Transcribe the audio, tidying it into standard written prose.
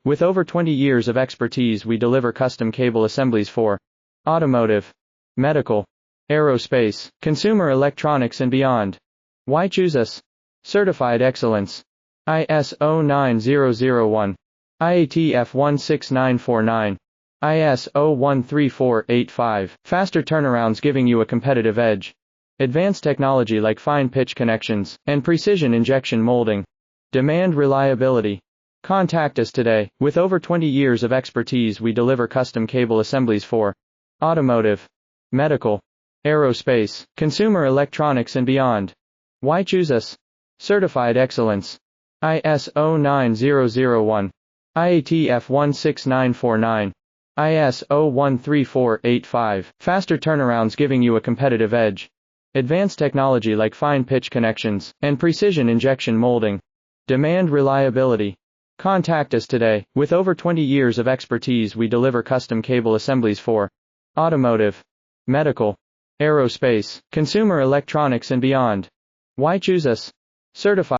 With over 20 years of expertise, we deliver custom cable assemblies for automotive, medical, aerospace, consumer electronics, and beyond. Why choose us? Certified excellence. ISO 9001, IATF 16949, ISO 13485. Faster turnarounds giving you a competitive edge. Advanced technology like fine pitch connections and precision injection molding. Demand reliability. Contact us today. With over 20 years of expertise, we deliver custom cable assemblies for automotive, medical, aerospace, consumer electronics, and beyond. Why choose us? Certified excellence. ISO 9001, IATF 16949, ISO 13485. Faster turnarounds giving you a competitive edge. Advanced technology like fine pitch connections and precision injection molding. Demand reliability. Contact us today. With over 20 years of expertise, we deliver custom cable assemblies for automotive, medical, aerospace, consumer electronics, and beyond. Why choose us? Certified